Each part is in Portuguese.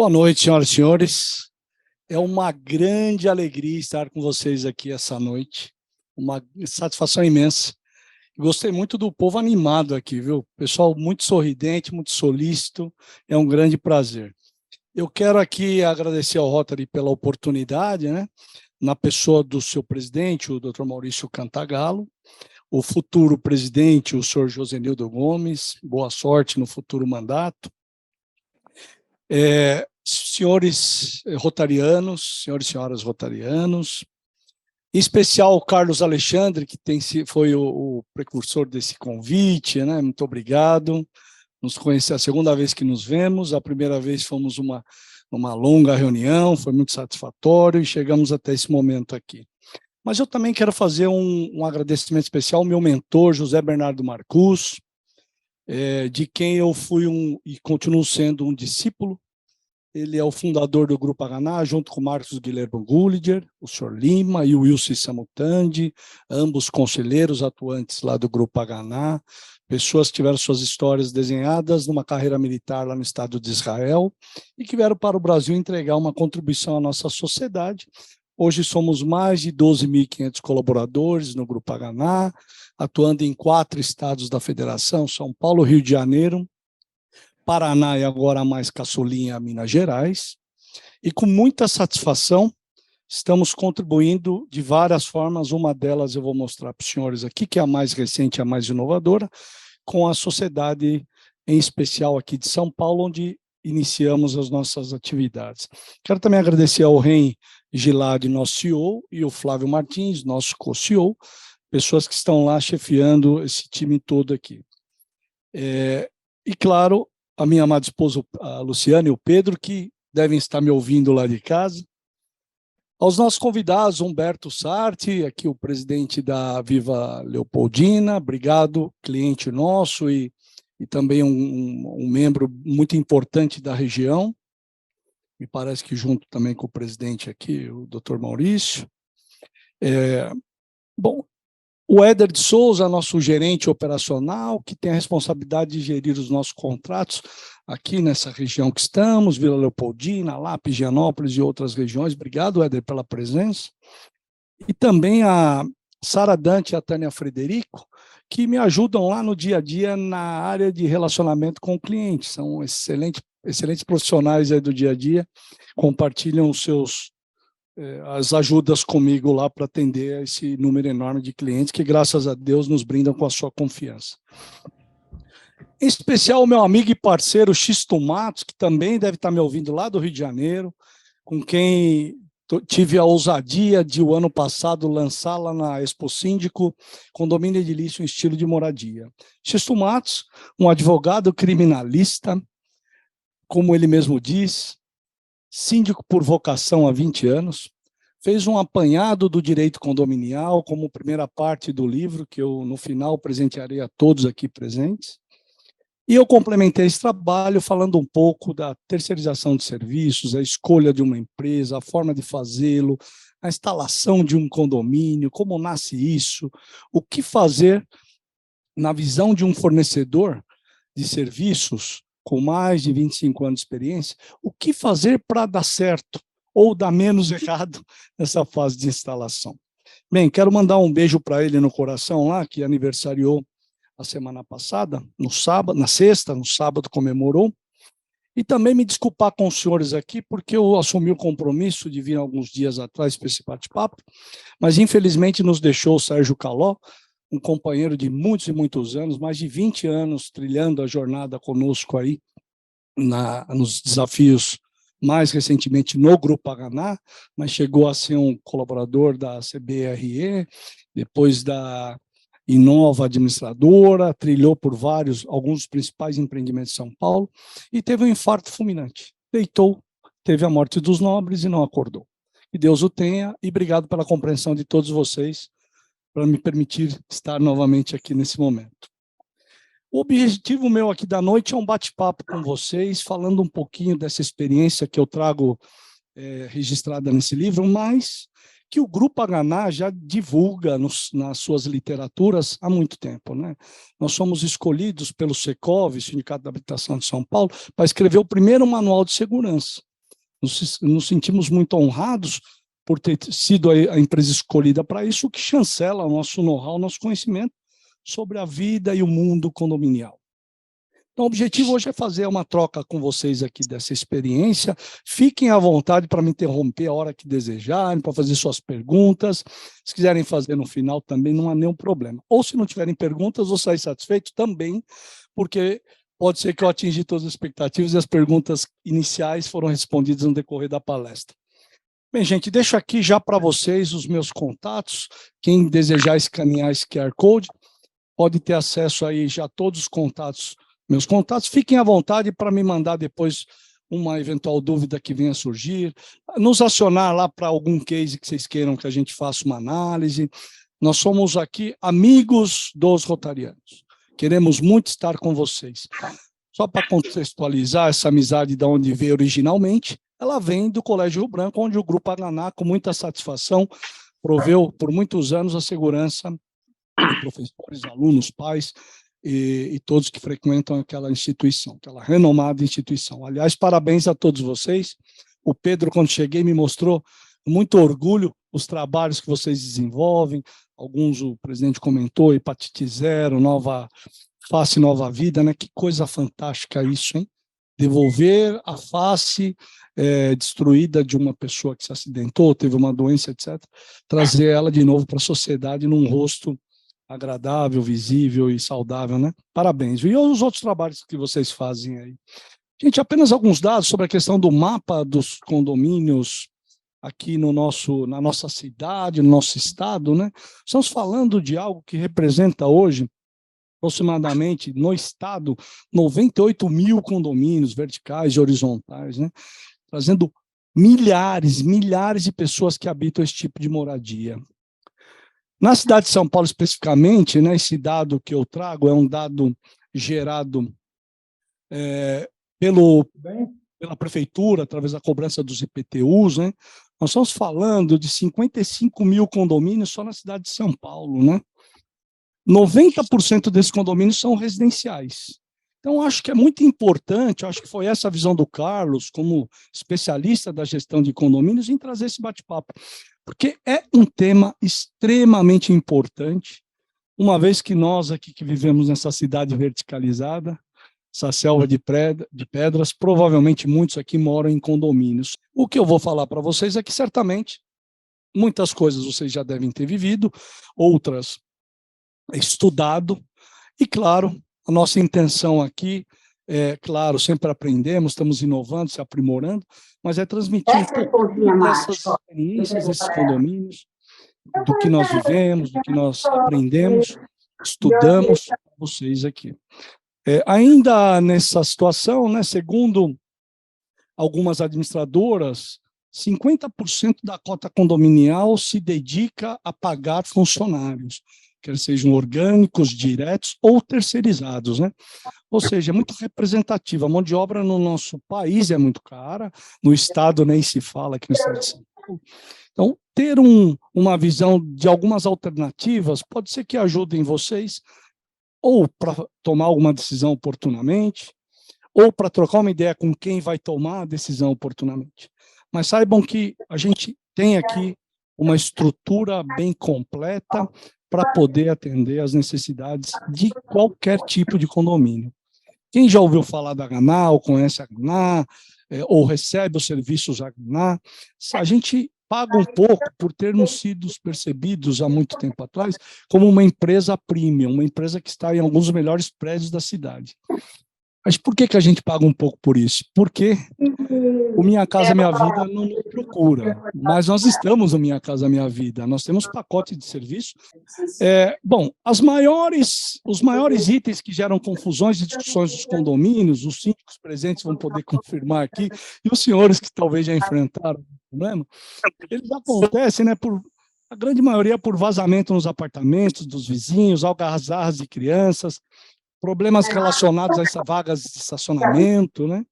Boa noite, senhoras e senhores. É uma grande alegria estar com vocês aqui essa noite. Uma satisfação imensa. Gostei muito do povo animado aqui, viu? Pessoal muito sorridente, muito solícito. É um grande prazer. Eu quero aqui agradecer ao Rotary pela oportunidade, né? Na pessoa do seu presidente, o Dr. Maurício Cantagallo, o futuro presidente, o senhor Josenildo Gomes. Boa sorte no futuro mandato. Senhores rotarianos, senhores e senhoras rotarianos, em especial o Carlos Alexandre, que foi o precursor desse convite, né? Muito obrigado. Nos conhece a segunda vez que nos vemos, a primeira vez fomos uma longa reunião, foi muito satisfatório e chegamos até esse momento aqui. Mas eu também quero fazer um agradecimento especial ao meu mentor, José Bernardo Marcus, de quem eu fui e continuo sendo um discípulo. Ele é o fundador do Grupo Haganá, junto com o Marcos Guilherme Gulliger, o senhor Lima e o Wilson Samutandi, ambos conselheiros atuantes lá do Grupo Haganá, pessoas que tiveram suas histórias desenhadas numa carreira militar lá no Estado de Israel e que vieram para o Brasil entregar uma contribuição à nossa sociedade. Hoje somos mais de 12.500 colaboradores no Grupo Haganá, atuando em 4 estados da Federação, São Paulo, Rio de Janeiro, Paraná e agora mais caçulinha, Minas Gerais, e com muita satisfação estamos contribuindo de várias formas, uma delas eu vou mostrar para os senhores aqui, que é a mais recente, a mais inovadora, com a sociedade em especial aqui de São Paulo, onde iniciamos as nossas atividades. Quero também agradecer ao Ren Gilad, nosso CEO, e o Flávio Martins, nosso co-CEO, pessoas que estão lá chefiando esse time todo aqui. E claro, a minha amada esposa, a Luciana e o Pedro, que devem estar me ouvindo lá de casa. Aos nossos convidados, Humberto Sarti, aqui o presidente da Viva Leopoldina, obrigado, cliente nosso e também um membro muito importante da região, me parece que junto também com o presidente aqui, o Dr. Maurício. Bom, o Éder de Souza, nosso gerente operacional, que tem a responsabilidade de gerir os nossos contratos aqui nessa região que estamos, Vila Leopoldina, Lápis, Gianópolis e outras regiões. Obrigado, Éder, pela presença. E também a Sara Dante e a Tânia Frederico, que me ajudam lá no dia a dia na área de relacionamento com o cliente. São excelentes profissionais aí do dia a dia, compartilham as ajudas comigo lá para atender esse número enorme de clientes que, graças a Deus, nos brindam com a sua confiança. Em especial, o meu amigo e parceiro Xisto Matos, que também deve estar me ouvindo lá do Rio de Janeiro, com quem tive a ousadia de, o ano passado, lançar lá na Expo Síndico, condomínio edilício em estilo de moradia. Xisto Matos, um advogado criminalista, como ele mesmo diz, síndico por vocação há 20 anos, fez um apanhado do direito condominial como primeira parte do livro, que eu, no final, presentearei a todos aqui presentes. E eu complementei esse trabalho falando um pouco da terceirização de serviços, a escolha de uma empresa, a forma de fazê-lo, a instalação de um condomínio, como nasce isso, o que fazer na visão de um fornecedor de serviços com mais de 25 anos de experiência, o que fazer para dar certo ou dar menos errado nessa fase de instalação. Bem, quero mandar um beijo para ele no coração lá, que aniversariou a semana passada, no sábado comemorou, e também me desculpar com os senhores aqui, porque eu assumi o compromisso de vir alguns dias atrás para esse bate-papo, mas infelizmente nos deixou o Sérgio Caló, um companheiro de muitos e muitos anos, mais de 20 anos trilhando a jornada conosco aí, nos desafios, mais recentemente no Grupo Haganá, mas chegou a ser um colaborador da CBRE, depois da Inova Administradora, trilhou por alguns dos principais empreendimentos de São Paulo, e teve um infarto fulminante. Deitou, teve a morte dos nobres e não acordou. Que Deus o tenha, e obrigado pela compreensão de todos vocês, para me permitir estar novamente aqui nesse momento. O objetivo meu aqui da noite é um bate-papo com vocês, falando um pouquinho dessa experiência que eu trago registrada nesse livro, mas que o Grupo Haganá já divulga nas suas literaturas há muito tempo, né? Nós somos escolhidos pelo Secov, Sindicato da Habitação de São Paulo, para escrever o primeiro manual de segurança. Nos sentimos muito honrados por ter sido a empresa escolhida para isso, o que chancela o nosso know-how, nosso conhecimento sobre a vida e o mundo condominial. Então, o objetivo hoje é fazer uma troca com vocês aqui dessa experiência. Fiquem à vontade para me interromper a hora que desejarem, para fazer suas perguntas. Se quiserem fazer no final também, não há nenhum problema. Ou se não tiverem perguntas, vou sair satisfeito também, porque pode ser que eu atingi todas as expectativas e as perguntas iniciais foram respondidas no decorrer da palestra. Bem, gente, deixo aqui já para vocês os meus contatos. Quem desejar escanear esse QR Code, pode ter acesso aí já a todos os contatos, meus contatos. Fiquem à vontade para me mandar depois uma eventual dúvida que venha a surgir, nos acionar lá para algum case que vocês queiram que a gente faça uma análise. Nós somos aqui amigos dos rotarianos. Queremos muito estar com vocês. Só para contextualizar essa amizade de onde veio originalmente, ela vem do Colégio Rio Branco, onde o Grupo Aganá, com muita satisfação, proveu por muitos anos a segurança de professores, alunos, pais e todos que frequentam aquela instituição, aquela renomada instituição. Aliás, parabéns a todos vocês. O Pedro, quando cheguei, me mostrou com muito orgulho os trabalhos que vocês desenvolvem. Alguns o presidente comentou, Hepatite Zero, Nova Face, Nova Vida, né? Que coisa fantástica isso, hein? Devolver a face destruída de uma pessoa que se acidentou, teve uma doença, etc., trazer ela de novo para a sociedade num rosto agradável, visível e saudável, né? Parabéns. E os outros trabalhos que vocês fazem aí? Gente, apenas alguns dados sobre a questão do mapa dos condomínios aqui na nossa cidade, no nosso estado, né? Estamos falando de algo que representa hoje, aproximadamente, no estado, 98 mil condomínios verticais e horizontais, né? Trazendo milhares de pessoas que habitam esse tipo de moradia. Na cidade de São Paulo, especificamente, né, esse dado que eu trago é um dado gerado pela prefeitura, através da cobrança dos IPTUs, né? Nós estamos falando de 55 mil condomínios só na cidade de São Paulo, né? 90% desses condomínios são residenciais. Então, acho que é muito importante, acho que foi essa a visão do Carlos, como especialista da gestão de condomínios, em trazer esse bate-papo, porque é um tema extremamente importante, uma vez que nós aqui que vivemos nessa cidade verticalizada, essa selva de pedras, provavelmente muitos aqui moram em condomínios. O que eu vou falar para vocês é que, certamente, muitas coisas vocês já devem ter vivido, outras estudado, e, claro, a nossa intenção aqui é, claro, sempre aprendemos, estamos inovando, se aprimorando, mas é transmitir um pouquinho dessas experiências, desses condomínios, do que nós vivemos, do que nós aprendemos, estudamos para vocês aqui. Ainda nessa situação, né, segundo algumas administradoras, 50% da cota condominial se dedica a pagar funcionários, quer sejam orgânicos, diretos ou terceirizados, né? Ou seja, é muito representativa. A mão de obra no nosso país é muito cara, no estado nem se fala, aqui no estado de São Paulo. Então, ter uma visão de algumas alternativas pode ser que ajudem vocês ou para tomar alguma decisão oportunamente, ou para trocar uma ideia com quem vai tomar a decisão oportunamente. Mas saibam que a gente tem aqui uma estrutura bem completa para poder atender às necessidades de qualquer tipo de condomínio. Quem já ouviu falar da Aganá, ou conhece a Aganá, ou recebe os serviços da Aganá, a gente paga um pouco por termos sido percebidos há muito tempo atrás como uma empresa premium, uma empresa que está em alguns dos melhores prédios da cidade. Mas por que a gente paga um pouco por isso? Porque o Minha Casa Minha Vida não nos procura, mas nós estamos no Minha Casa Minha Vida, nós temos pacote de serviço. Bom, os maiores itens que geram confusões e discussões dos condomínios, os síndicos presentes vão poder confirmar aqui, e os senhores que talvez já enfrentaram o problema, eles acontecem, né, a grande maioria por vazamento nos apartamentos dos vizinhos, algazarras de crianças, problemas relacionados a essas vagas de estacionamento, né?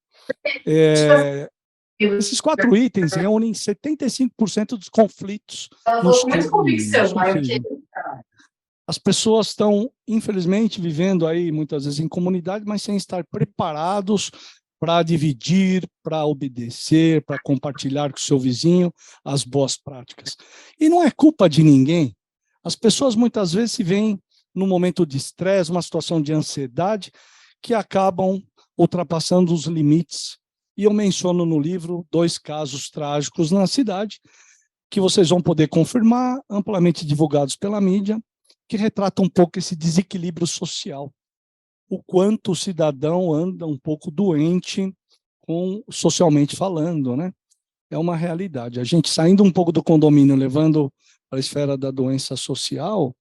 Esses 4 itens reúnem 75% dos conflitos nos condomínios. Ou seja, as pessoas estão, infelizmente, vivendo aí, muitas vezes, em comunidade, mas sem estar preparados para dividir, para obedecer, para compartilhar com o seu vizinho as boas práticas. E não é culpa de ninguém. As pessoas muitas vezes se veem num momento de estresse, uma situação de ansiedade, que acabam ultrapassando os limites. E eu menciono no livro 2 casos trágicos na cidade, que vocês vão poder confirmar, amplamente divulgados pela mídia, que retratam um pouco esse desequilíbrio social. O quanto o cidadão anda um pouco doente, socialmente falando, né? É uma realidade. A gente saindo um pouco do condomínio, levando para a esfera da doença social,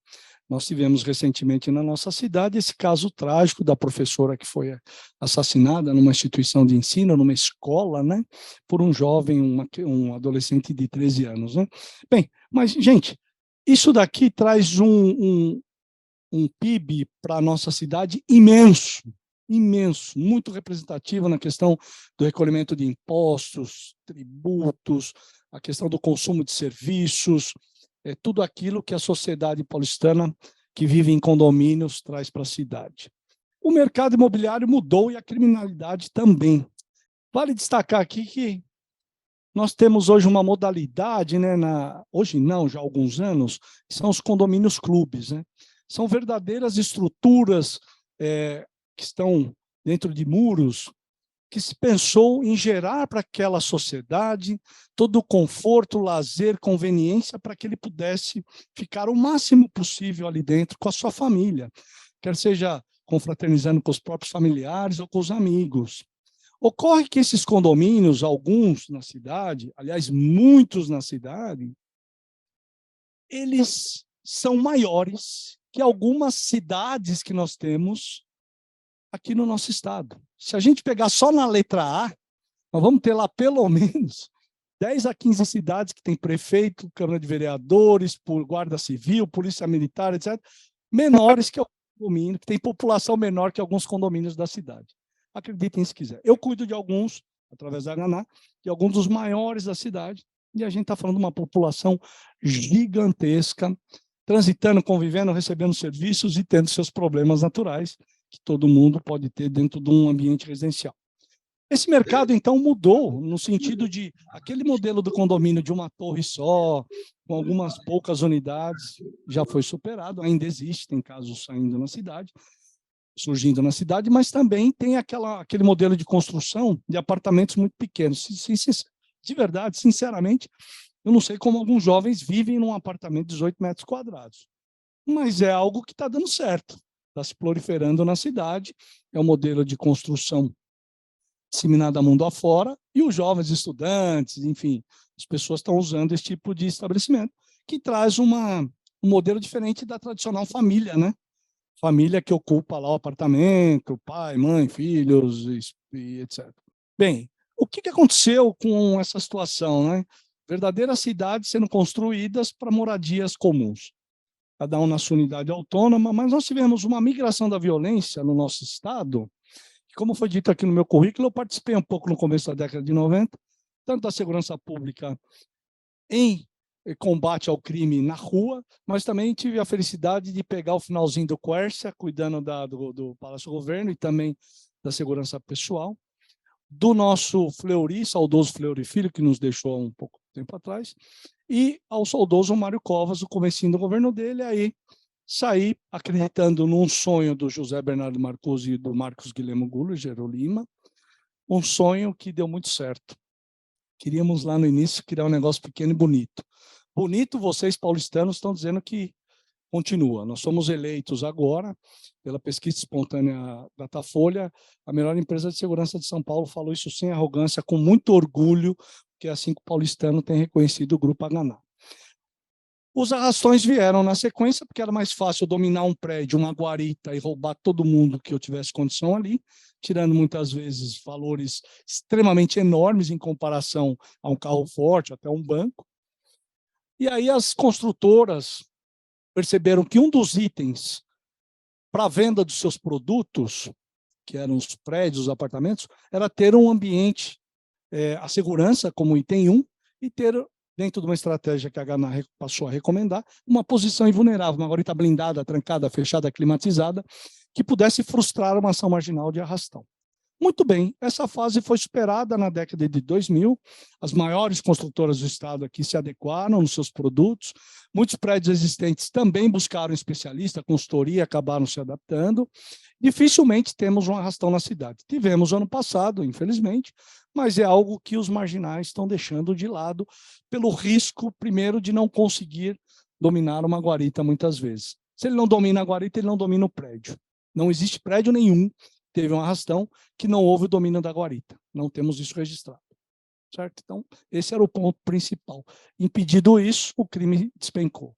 nós tivemos recentemente na nossa cidade esse caso trágico da professora que foi assassinada numa instituição de ensino, numa escola, né? Por um jovem, um adolescente de 13 anos, né? Bem, mas, gente, isso daqui traz um PIB para a nossa cidade imenso, imenso, muito representativo na questão do recolhimento de impostos, tributos, a questão do consumo de serviços, tudo aquilo que a sociedade paulistana que vive em condomínios traz para a cidade. O mercado imobiliário mudou e a criminalidade também. Vale destacar aqui que nós temos hoje uma modalidade, né, hoje não, já há alguns anos, que são os condomínios clubes, né? São verdadeiras estruturas que estão dentro de muros, que se pensou em gerar para aquela sociedade todo o conforto, lazer, conveniência, para que ele pudesse ficar o máximo possível ali dentro com a sua família, quer seja confraternizando com os próprios familiares ou com os amigos. Ocorre que esses condomínios, alguns na cidade, aliás, muitos na cidade, eles são maiores que algumas cidades que nós temos aqui no nosso estado. Se a gente pegar só na letra A, nós vamos ter lá pelo menos 10 a 15 cidades que tem prefeito, Câmara de Vereadores, Guarda Civil, Polícia Militar, etc., menores que o condomínio, que tem população menor que alguns condomínios da cidade. Acreditem se quiser. Eu cuido de alguns, através da Ganá, de alguns dos maiores da cidade, e a gente está falando de uma população gigantesca, transitando, convivendo, recebendo serviços e tendo seus problemas naturais, que todo mundo pode ter dentro de um ambiente residencial. Esse mercado, então, mudou no sentido de aquele modelo do condomínio de uma torre só, com algumas poucas unidades, já foi superado, ainda existe, tem casos saindo na cidade, surgindo na cidade, mas também tem aquele modelo de construção de apartamentos muito pequenos. De verdade, sinceramente, eu não sei como alguns jovens vivem num apartamento de 18 metros quadrados, mas é algo que está dando certo, está se proliferando na cidade, é um modelo de construção disseminado a mundo afora, e os jovens estudantes, enfim, as pessoas estão usando esse tipo de estabelecimento, que traz um modelo diferente da tradicional família, né? Família que ocupa lá o apartamento, pai, mãe, filhos, e etc. Bem, o que aconteceu com essa situação, né? Verdadeiras cidades sendo construídas para moradias comuns, cada um na sua unidade autônoma, mas nós tivemos uma migração da violência no nosso estado, que, como foi dito aqui no meu currículo, eu participei um pouco no começo da década de 90, tanto da segurança pública em combate ao crime na rua, mas também tive a felicidade de pegar o finalzinho do Quércia, cuidando do Palácio do Governo e também da segurança pessoal, do nosso Fleury, saudoso Fleury Filho, que nos deixou há um pouco tempo atrás, e ao saudoso Mário Covas, o comecinho do governo dele, aí saí acreditando num sonho do José Bernardo Marcuse e do Marcos Guilherme Gulliger Lima, um sonho que deu muito certo. Queríamos lá no início criar um negócio pequeno e bonito. Bonito, vocês paulistanos estão dizendo que continua. Nós somos eleitos agora, pela pesquisa espontânea Datafolha, a melhor empresa de segurança de São Paulo. Falou isso sem arrogância, com muito orgulho, porque assim que o paulistano tem reconhecido o Grupo Haganá. Os arrastões vieram na sequência, porque era mais fácil dominar um prédio, uma guarita, e roubar todo mundo que eu tivesse condição ali, tirando muitas vezes valores extremamente enormes em comparação a um carro forte, até um banco. E aí as construtoras perceberam que um dos itens para a venda dos seus produtos, que eram os prédios, os apartamentos, era ter um ambiente, a segurança como item 1, e ter, dentro de uma estratégia que a Haganá passou a recomendar, uma posição invulnerável, uma guarita blindada, trancada, fechada, climatizada, que pudesse frustrar uma ação marginal de arrastão. Muito bem, essa fase foi superada na década de 2000, as maiores construtoras do estado aqui se adequaram nos seus produtos, muitos prédios existentes também buscaram especialista, consultoria, acabaram se adaptando. Dificilmente temos um arrastão na cidade. Tivemos ano passado, infelizmente, mas é algo que os marginais estão deixando de lado pelo risco, primeiro, de não conseguir dominar uma guarita muitas vezes. Se ele não domina a guarita, ele não domina o prédio. Não existe prédio nenhum, teve um arrastão, que não houve o domínio da guarita. Não temos isso registrado. Certo? Então, esse era o ponto principal. Impedido isso, o crime despencou.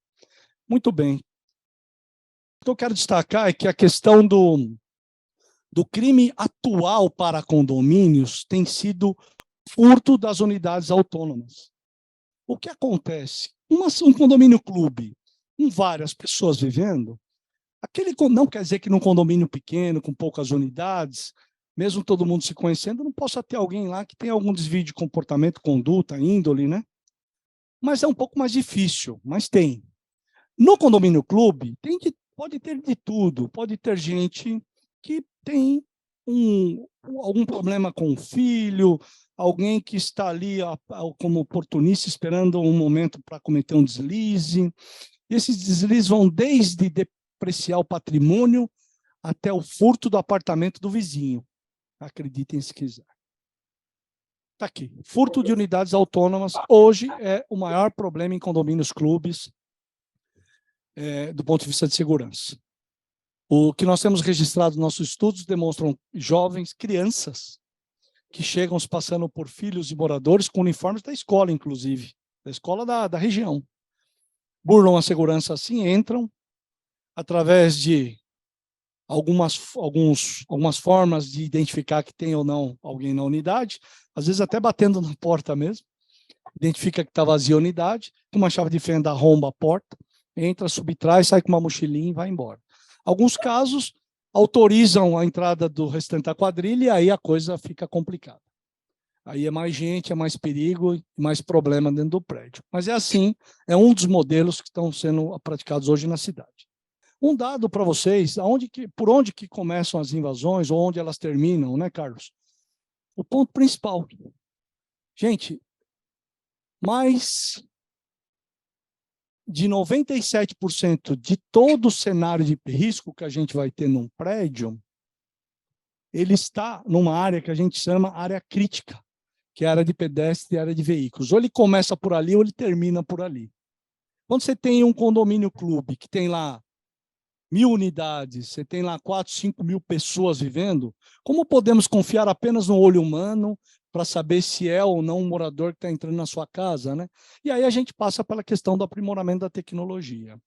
Muito bem. O que eu quero destacar é que a questão do crime atual para condomínios tem sido furto das unidades autônomas. O que acontece? Um condomínio clube, com várias pessoas vivendo, não quer dizer que num condomínio pequeno, com poucas unidades, mesmo todo mundo se conhecendo, não possa ter alguém lá que tenha algum desvio de comportamento, conduta, índole, né? Mas é um pouco mais difícil, mas tem. No condomínio clube, pode ter de tudo, pode ter gente que tem algum problema com o filho, alguém que está ali como oportunista esperando um momento para cometer um deslize. E esses deslizes vão desde depreciar o patrimônio até o furto do apartamento do vizinho. Acreditem se quiser. Está aqui. Furto de unidades autônomas hoje é o maior problema em condomínios clubes do ponto de vista de segurança. O que nós temos registrado nos nossos estudos demonstram jovens, crianças, que chegam se passando por filhos de moradores com uniformes da escola, inclusive, da escola da região. Burlam a segurança assim, entram, através de algumas formas de identificar que tem ou não alguém na unidade, às vezes até batendo na porta mesmo, identifica que está vazia a unidade, com uma chave de fenda arromba a porta, entra, subtrai, sai com uma mochilinha e vai embora. Alguns casos autorizam a entrada do restante da quadrilha e aí a coisa fica complicada. Aí é mais gente, é mais perigo e mais problema dentro do prédio. Mas é assim, é um dos modelos que estão sendo praticados hoje na cidade. Um dado para vocês, por onde que começam as invasões ou onde elas terminam, né, Carlos? O ponto principal. Gente, mais de 97% de todo o cenário de risco que a gente vai ter num prédio, ele está numa área que a gente chama área crítica, que é a área de pedestre e área de veículos. Ou ele começa por ali ou ele termina por ali. Quando você tem um condomínio clube que tem lá 1.000 unidades, você tem lá 4, 5 mil pessoas vivendo, como podemos confiar apenas no olho humano para saber se é ou não um morador que está entrando na sua casa, né? E aí a gente passa pela questão do aprimoramento da tecnologia.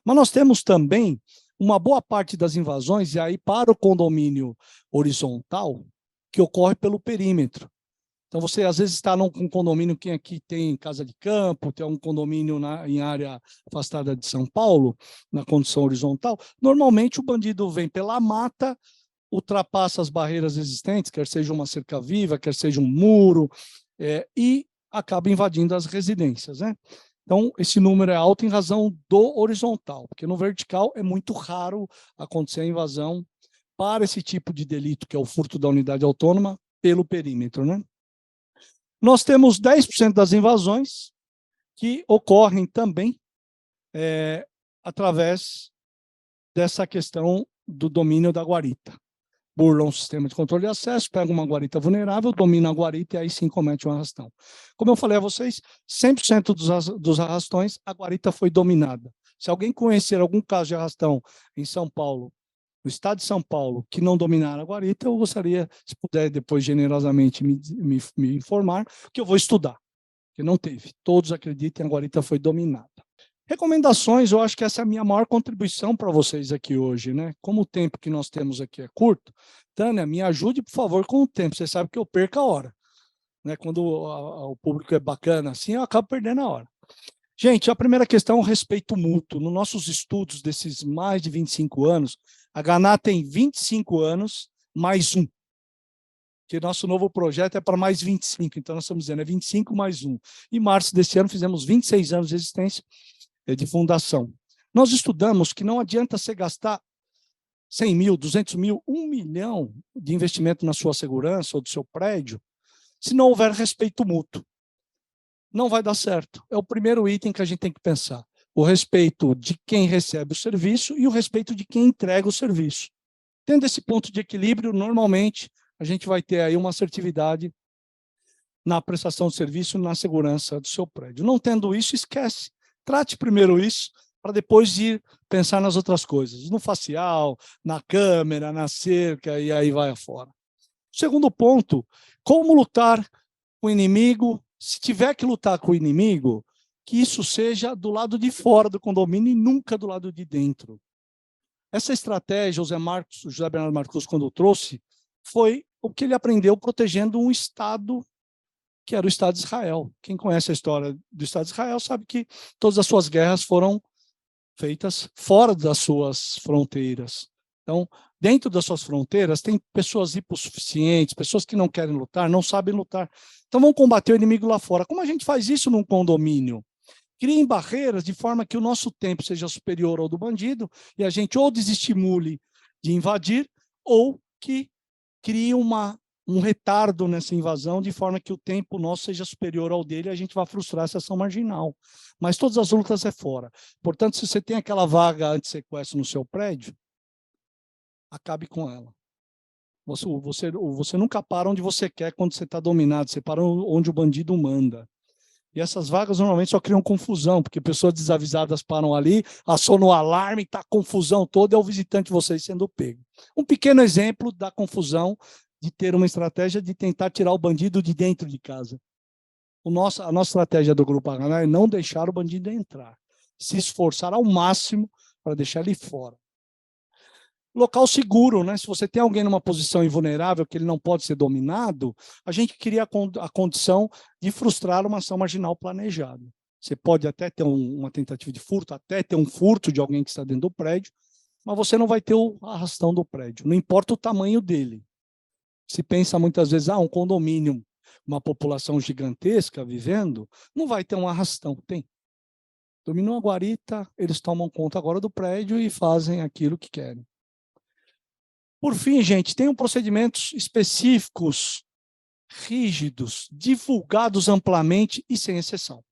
Mas nós temos também uma boa parte das invasões, e aí para o condomínio horizontal, que ocorre pelo perímetro. Então, você às vezes está num condomínio, quem aqui tem casa de campo, tem um condomínio em área afastada de São Paulo, na condição horizontal, normalmente o bandido vem pela mata, ultrapassa as barreiras existentes, quer seja uma cerca viva, quer seja um muro, e acaba invadindo as residências, né? Então, esse número é alto em razão do horizontal, porque no vertical é muito raro acontecer a invasão para esse tipo de delito, que é o furto da unidade autônoma, pelo perímetro, né? Nós temos 10% das invasões que ocorrem também através dessa questão do domínio da guarita. Burlam o sistema de controle de acesso, pega uma guarita vulnerável, domina a guarita e aí sim comete um arrastão. Como eu falei a vocês, 100% dos arrastões, a guarita foi dominada. Se alguém conhecer algum caso de arrastão em São Paulo, no estado de São Paulo, que não dominaram a guarita, eu gostaria, se puder depois generosamente me informar, que eu vou estudar, que não teve. Todos acreditem, a guarita foi dominada. Recomendações, eu acho que essa é a minha maior contribuição para vocês aqui hoje, né? Como o tempo que nós temos aqui é curto, Tânia, me ajude, por favor, com o tempo. Você sabe que eu perco a hora, né? Quando o público é bacana assim, eu acabo perdendo a hora. Gente, a primeira questão é o respeito mútuo. Nos nossos estudos desses mais de 25 anos, a Ganá tem 25 anos mais um. Que nosso novo projeto é para mais 25, então nós estamos dizendo, é 25 mais um. Em março desse ano, fizemos 26 anos de existência de fundação. Nós estudamos que não adianta você gastar 100 mil, 200 mil, 1 milhão de investimento na sua segurança ou do seu prédio, se não houver respeito mútuo. Não vai dar certo. É o primeiro item que a gente tem que pensar. O respeito de quem recebe o serviço e o respeito de quem entrega o serviço. Tendo esse ponto de equilíbrio, normalmente, a gente vai ter aí uma assertividade na prestação de serviço e na segurança do seu prédio. Não tendo isso, esquece. Trate primeiro isso, para depois ir pensar nas outras coisas. No facial, na câmera, na cerca, e aí vai afora. Segundo ponto, como lutar com o inimigo. Se tiver que lutar com o inimigo, que isso seja do lado de fora do condomínio e nunca do lado de dentro. Essa estratégia, o José Bernardo Marcos, quando trouxe, foi o que ele aprendeu protegendo um Estado, que era o Estado de Israel. Quem conhece a história do Estado de Israel sabe que todas as suas guerras foram feitas fora das suas fronteiras. Então, dentro das suas fronteiras, tem pessoas hipossuficientes, pessoas que não querem lutar, não sabem lutar. Então, vão combater o inimigo lá fora. Como a gente faz isso num condomínio? Criem barreiras de forma que o nosso tempo seja superior ao do bandido e a gente ou desestimule de invadir ou que crie um retardo nessa invasão de forma que o tempo nosso seja superior ao dele e a gente vai frustrar essa ação marginal. Mas todas as lutas é fora. Portanto, se você tem aquela vaga anti-sequestro no seu prédio, acabe com ela. Você nunca para onde você quer quando você está dominado, você para onde o bandido manda. E essas vagas normalmente só criam confusão, porque pessoas desavisadas param ali, acionam o alarme, está a confusão toda, é o visitante de vocês sendo pego. Um pequeno exemplo da confusão de ter uma estratégia de tentar tirar o bandido de dentro de casa. A nossa estratégia do Grupo H é não deixar o bandido entrar, se esforçar ao máximo para deixar ele fora. Local seguro, né? Se você tem alguém numa posição invulnerável, que ele não pode ser dominado, a gente cria a condição de frustrar uma ação marginal planejada. Você pode até ter uma tentativa de furto, até ter um furto de alguém que está dentro do prédio, mas você não vai ter o arrastão do prédio, não importa o tamanho dele. Se pensa muitas vezes, um condomínio, uma população gigantesca vivendo, não vai ter um arrastão. Tem. Dominam a guarita, eles tomam conta agora do prédio e fazem aquilo que querem. Por fim, gente, tem procedimentos específicos, rígidos, divulgados amplamente e sem exceção.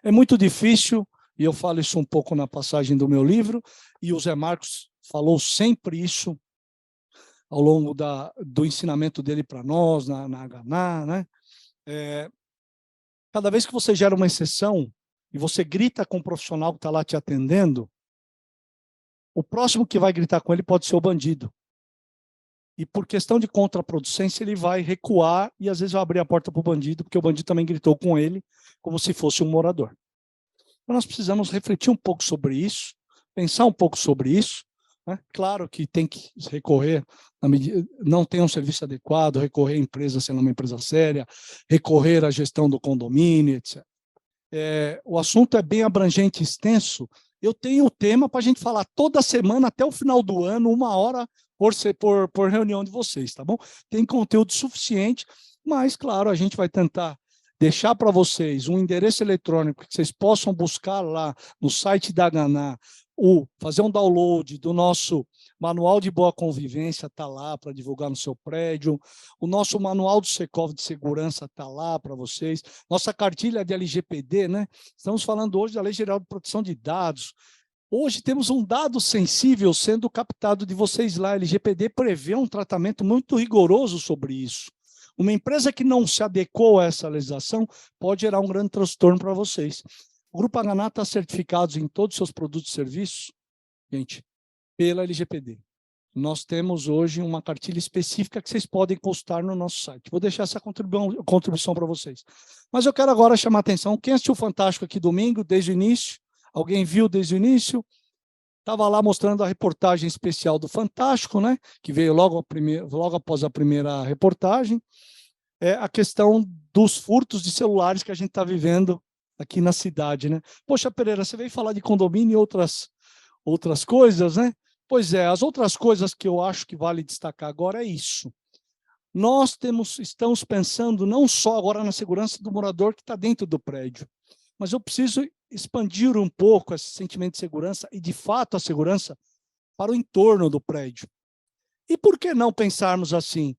É muito difícil, e eu falo isso um pouco na passagem do meu livro, e o Zé Marcos falou sempre isso ao longo do ensinamento dele para nós, na Hana, né? Cada vez que você gera uma exceção e você grita com o profissional que está lá te atendendo, o próximo que vai gritar com ele pode ser o bandido. E por questão de contraproducência, ele vai recuar e às vezes vai abrir a porta para o bandido, porque o bandido também gritou com ele, como se fosse um morador. Então, nós precisamos refletir um pouco sobre isso, pensar um pouco sobre isso. Né? Claro que tem que recorrer, não tem um serviço adequado, recorrer à empresa sendo uma empresa séria, recorrer à gestão do condomínio, etc. O assunto é bem abrangente e extenso. Eu tenho o tema para a gente falar toda semana, até o final do ano, 1 hora por reunião de vocês, tá bom? Tem conteúdo suficiente, mas, claro, a gente vai tentar deixar para vocês um endereço eletrônico que vocês possam buscar lá no site da Hana, fazer um download do nosso manual de boa convivência, está lá para divulgar no seu prédio, o nosso manual do Secov de segurança está lá para vocês, nossa cartilha de LGPD, né? Estamos falando hoje da Lei Geral de Proteção de Dados. Hoje temos um dado sensível sendo captado de vocês lá. A LGPD prevê um tratamento muito rigoroso sobre isso. Uma empresa que não se adequou a essa legislação pode gerar um grande transtorno para vocês. O Grupo Hana está certificado em todos os seus produtos e serviços, gente, pela LGPD. Nós temos hoje uma cartilha específica que vocês podem consultar no nosso site. Vou deixar essa contribuição para vocês. Mas eu quero agora chamar a atenção. Quem assistiu o Fantástico aqui domingo, desde o início? Alguém viu desde o início? Estava lá mostrando a reportagem especial do Fantástico, né? Que veio logo após a primeira reportagem. A questão dos furtos de celulares que a gente está vivendo aqui na cidade, né? Poxa, Pereira, você veio falar de condomínio e outras coisas, né? Pois é, as outras coisas que eu acho que vale destacar agora é isso. Nós estamos pensando não só agora na segurança do morador que está dentro do prédio, mas eu preciso expandir um pouco esse sentimento de segurança e, de fato, a segurança para o entorno do prédio. E por que não pensarmos assim?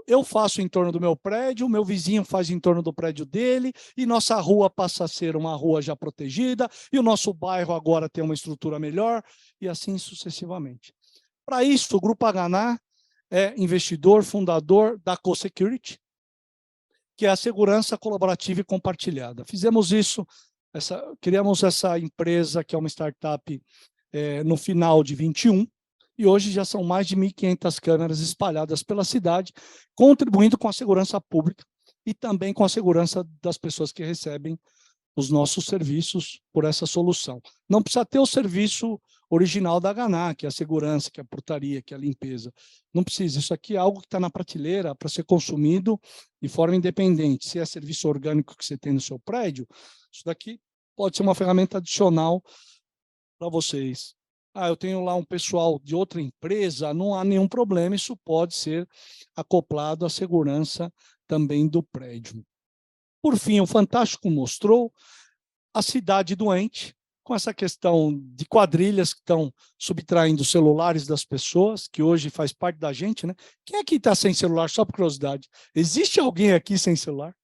Eu faço em torno do meu prédio, o meu vizinho faz em torno do prédio dele, e nossa rua passa a ser uma rua já protegida, e o nosso bairro agora tem uma estrutura melhor, e assim sucessivamente. Para isso, o Grupo Hana é investidor, fundador da CoSecurity, que é a segurança colaborativa e compartilhada. Fizemos isso, criamos essa empresa, que é uma startup, no final de 21, e hoje já são mais de 1.500 câmeras espalhadas pela cidade, contribuindo com a segurança pública e também com a segurança das pessoas que recebem os nossos serviços por essa solução. Não precisa ter o serviço original da Hana, que é a segurança, que é a portaria, que é a limpeza. Não precisa. Isso aqui é algo que está na prateleira para ser consumido de forma independente. Se é serviço orgânico que você tem no seu prédio, isso daqui pode ser uma ferramenta adicional para vocês. Eu tenho lá um pessoal de outra empresa, não há nenhum problema, isso pode ser acoplado à segurança também do prédio. Por fim, o Fantástico mostrou a cidade doente, com essa questão de quadrilhas que estão subtraindo os celulares das pessoas, que hoje faz parte da gente, né? Quem aqui está sem celular, só por curiosidade? Existe alguém aqui sem celular?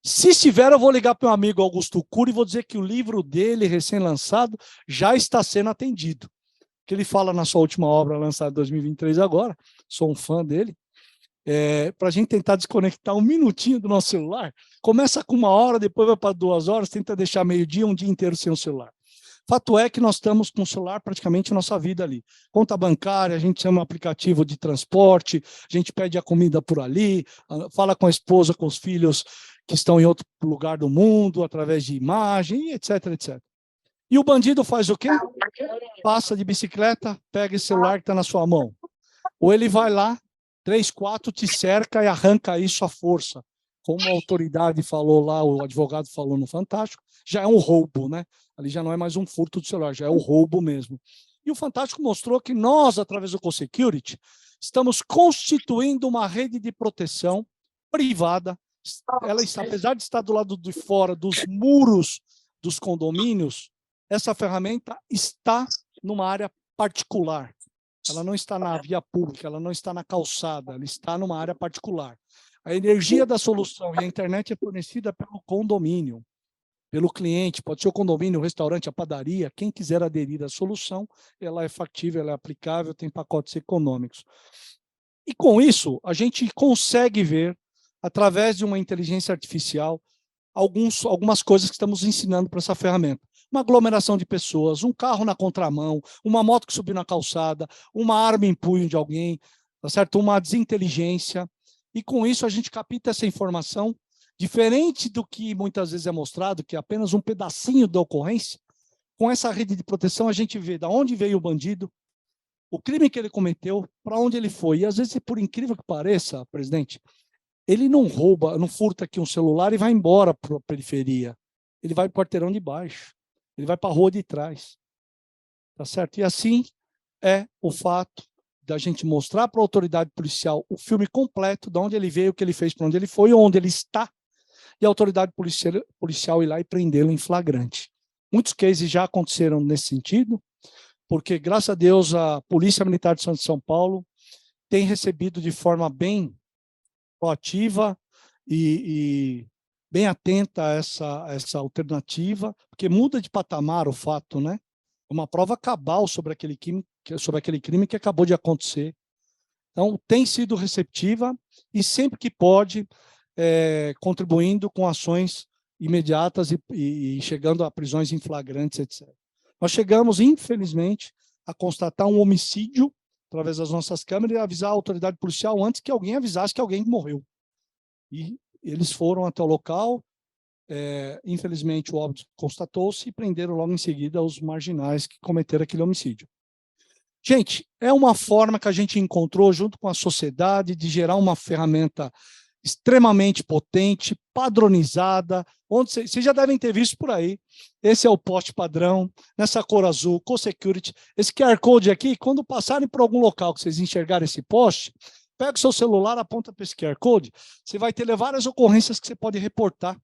Se estiver, eu vou ligar para o meu amigo Augusto Cury e vou dizer que o livro dele, recém-lançado, já está sendo atendido. Que ele fala na sua última obra, lançada em 2023 agora, sou um fã dele, para a gente tentar desconectar um minutinho do nosso celular. Começa com 1 hora, depois vai para 2 horas, tenta deixar meio-dia, um dia inteiro sem o celular. Fato é que nós estamos com o celular praticamente a nossa vida ali. Conta bancária, a gente chama um aplicativo de transporte, a gente pede a comida por ali, fala com a esposa, com os filhos que estão em outro lugar do mundo, através de imagem, etc, etc. E o bandido faz o quê? Passa de bicicleta, pega esse celular que está na sua mão. Ou ele vai lá, 3, 4, te cerca e arranca isso à força. Como a autoridade falou lá, o advogado falou no Fantástico, já é um roubo, né? Ali já não é mais um furto do celular, já é um roubo mesmo. E o Fantástico mostrou que nós, através do CoSecurity, estamos constituindo uma rede de proteção privada. Ela está, apesar de estar do lado de fora dos muros dos condomínios, essa ferramenta está numa área particular. Ela não está na via pública, ela não está na calçada, ela está numa área particular. A energia da solução e a internet é fornecida pelo condomínio, pelo cliente, pode ser o condomínio, o restaurante, a padaria, quem quiser aderir à solução, ela é factível, ela é aplicável, tem pacotes econômicos. E com isso, a gente consegue ver, através de uma inteligência artificial, algumas coisas que estamos ensinando para essa ferramenta. Uma aglomeração de pessoas, um carro na contramão, uma moto que subiu na calçada, uma arma em punho de alguém, tá certo? Uma desinteligência. E com isso a gente capta essa informação, diferente do que muitas vezes é mostrado, que é apenas um pedacinho da ocorrência. Com essa rede de proteção a gente vê de onde veio o bandido, o crime que ele cometeu, para onde ele foi. E às vezes, por incrível que pareça, presidente, ele não rouba, não furta aqui um celular e vai embora para a periferia. Ele vai para o quarteirão de baixo. Ele vai para a rua de trás. Tá certo? E assim é o fato da gente mostrar para a autoridade policial o filme completo, de onde ele veio, o que ele fez, para onde ele foi, onde ele está, e a autoridade policial ir lá e prendê-lo em flagrante. Muitos cases já aconteceram nesse sentido, porque, graças a Deus, a Polícia Militar de São Paulo tem recebido de forma bem proativa e bem atenta a essa alternativa, porque muda de patamar o fato, né? Uma prova cabal sobre aquele crime que acabou de acontecer. Então, tem sido receptiva e sempre que pode, contribuindo com ações imediatas e chegando a prisões em flagrantes, etc. Nós chegamos, infelizmente, a constatar um homicídio através das nossas câmeras e avisar a autoridade policial antes que alguém avisasse que alguém morreu. E eles foram até o local, infelizmente o óbito constatou-se e prenderam logo em seguida os marginais que cometeram aquele homicídio. Gente, é uma forma que a gente encontrou junto com a sociedade de gerar uma ferramenta extremamente potente, padronizada, onde vocês já devem ter visto por aí. Esse é o poste padrão, nessa cor azul, CoSecurity. Esse QR Code aqui, quando passarem por algum local que vocês enxergarem esse poste, pega o seu celular, aponta para esse QR Code, você vai ter várias ocorrências que você pode reportar.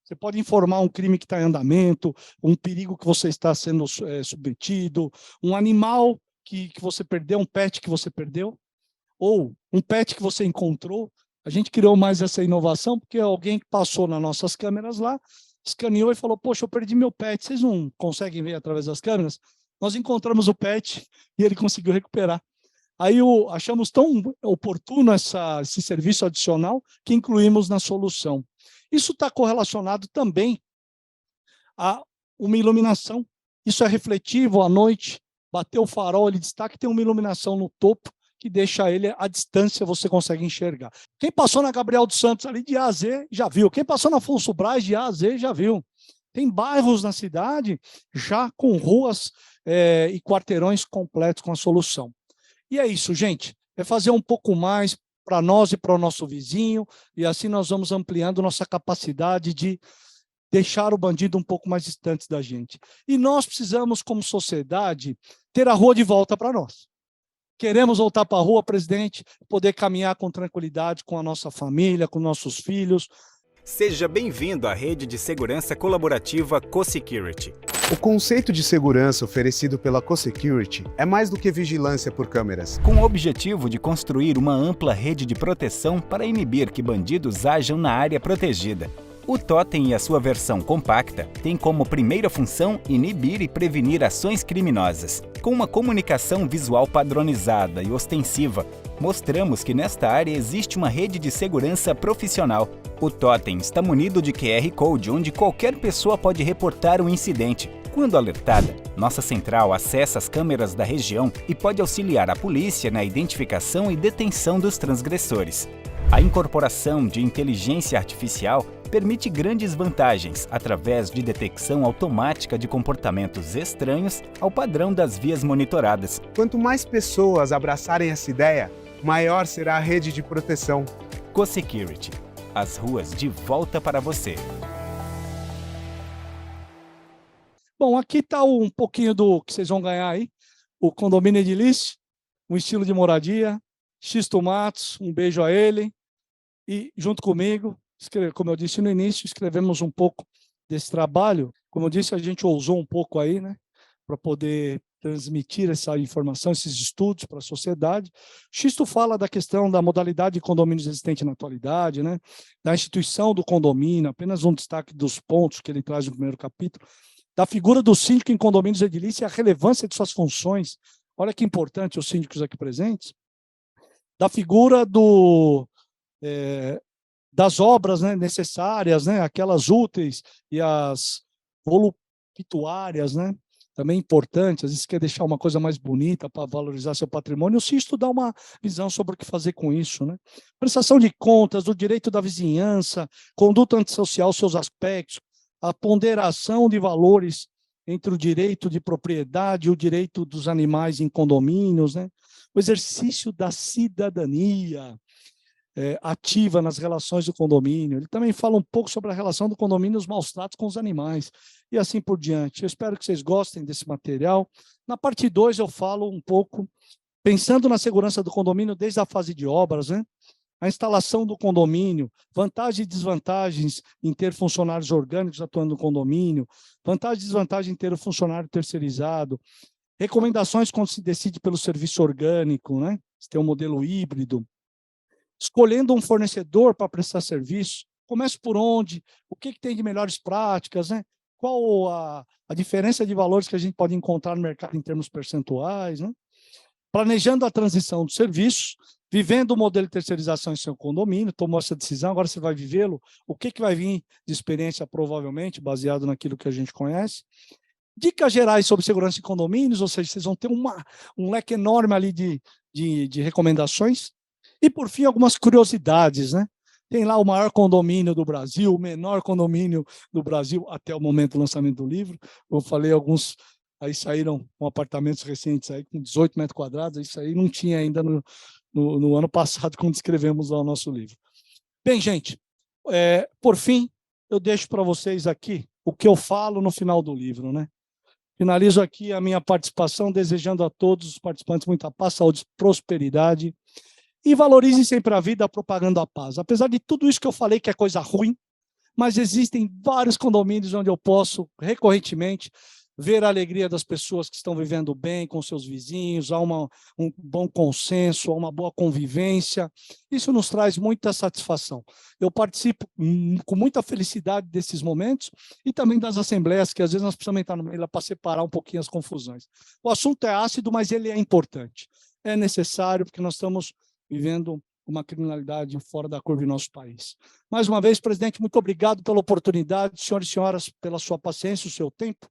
Você pode informar um crime que está em andamento, um perigo que você está sendo submetido, um animal que você perdeu, um pet que você perdeu, ou um pet que você encontrou. A gente criou mais essa inovação porque alguém que passou nas nossas câmeras lá, escaneou e falou, poxa, eu perdi meu pet, vocês não conseguem ver através das câmeras? Nós encontramos o pet e ele conseguiu recuperar. Aí achamos tão oportuno esse serviço adicional que incluímos na solução. Isso está correlacionado também a uma iluminação. Isso é refletivo à noite, bateu o farol, ele destaca que tem uma iluminação no topo que deixa ele à distância, você consegue enxergar. Quem passou na Gabriel dos Santos ali de A a Z já viu. Quem passou na Afonso Braz de A a Z já viu. Tem bairros na cidade já com ruas e quarteirões completos com a solução. E é isso, gente. É fazer um pouco mais para nós e para o nosso vizinho, e assim nós vamos ampliando nossa capacidade de deixar o bandido um pouco mais distante da gente. E nós precisamos, como sociedade, ter a rua de volta para nós. Queremos voltar para a rua, presidente, poder caminhar com tranquilidade com a nossa família, com nossos filhos. Seja bem-vindo à rede de segurança colaborativa CoSecurity. O conceito de segurança oferecido pela CoSecurity é mais do que vigilância por câmeras. Com o objetivo de construir uma ampla rede de proteção para inibir que bandidos ajam na área protegida. O Totem e a sua versão compacta têm como primeira função inibir e prevenir ações criminosas. Com uma comunicação visual padronizada e ostensiva, mostramos que nesta área existe uma rede de segurança profissional. O Totem está munido de QR Code, onde qualquer pessoa pode reportar um incidente. Quando alertada, nossa central acessa as câmeras da região e pode auxiliar a polícia na identificação e detenção dos transgressores. A incorporação de inteligência artificial permite grandes vantagens através de detecção automática de comportamentos estranhos ao padrão das vias monitoradas. Quanto mais pessoas abraçarem essa ideia, maior será a rede de proteção. CoSecurity. As ruas de volta para você. Bom, aqui está um pouquinho do que vocês vão ganhar aí. O condomínio edilício, um estilo de moradia. Xisto Matos, um beijo a ele. E junto comigo, como eu disse no início, escrevemos um pouco desse trabalho. Como eu disse, a gente ousou um pouco aí, né, para poder transmitir essa informação, esses estudos para a sociedade. Xisto fala da questão da modalidade de condomínios existente na atualidade, né, da instituição do condomínio, apenas um destaque dos pontos que ele traz no primeiro capítulo, da figura do síndico em condomínios edilícios e a relevância de suas funções. Olha que importante os síndicos aqui presentes. Da figura das obras, né, necessárias, né, aquelas úteis e as voluptuárias, né, também importantes, às vezes quer deixar uma coisa mais bonita para valorizar seu patrimônio. O Xisto dá uma visão sobre o que fazer com isso, né? Prestação de contas, do direito da vizinhança, conduta antissocial, seus aspectos, a ponderação de valores entre o direito de propriedade e o direito dos animais em condomínios, né? O exercício da cidadania ativa nas relações do condomínio. Ele também fala um pouco sobre a relação do condomínio e os maus tratos com os animais, e assim por diante. Eu espero que vocês gostem desse material. Na parte 2 eu falo um pouco, pensando na segurança do condomínio desde a fase de obras, né? A instalação do condomínio, vantagens e desvantagens em ter funcionários orgânicos atuando no condomínio, vantagem e desvantagem em ter o funcionário terceirizado, recomendações quando se decide pelo serviço orgânico, né? Se tem um modelo híbrido, escolhendo um fornecedor para prestar serviço, comece por onde, o que tem de melhores práticas, né? Qual a diferença de valores que a gente pode encontrar no mercado em termos percentuais, né? Planejando a transição do serviço, vivendo o modelo de terceirização em seu condomínio, tomou essa decisão, agora você vai vivê-lo, o que vai vir de experiência provavelmente, baseado naquilo que a gente conhece. Dicas gerais sobre segurança em condomínios, ou seja, vocês vão ter um leque enorme ali de recomendações. E, por fim, algumas curiosidades, né? Tem lá o maior condomínio do Brasil, o menor condomínio do Brasil, até o momento do lançamento do livro. Eu falei alguns, aí saíram com apartamentos recentes aí, com 18 metros quadrados, isso aí não tinha ainda no ano passado, quando escrevemos lá o nosso livro. Bem, gente, por fim, eu deixo para vocês aqui o que eu falo no final do livro, né? Finalizo aqui a minha participação, desejando a todos os participantes muita paz, saúde, prosperidade, e valorizem sempre a vida propagando a paz. Apesar de tudo isso que eu falei que é coisa ruim, mas existem vários condomínios onde eu posso, recorrentemente, ver a alegria das pessoas que estão vivendo bem com seus vizinhos, há um bom consenso, há uma boa convivência. Isso nos traz muita satisfação. Eu participo com muita felicidade desses momentos e também das assembleias, que às vezes nós precisamos entrar no meio para separar um pouquinho as confusões. O assunto é ácido, mas ele é importante. É necessário, porque nós estamos vivendo uma criminalidade fora da curva em nosso país. Mais uma vez, presidente, muito obrigado pela oportunidade, senhores e senhoras, pela sua paciência, o seu tempo.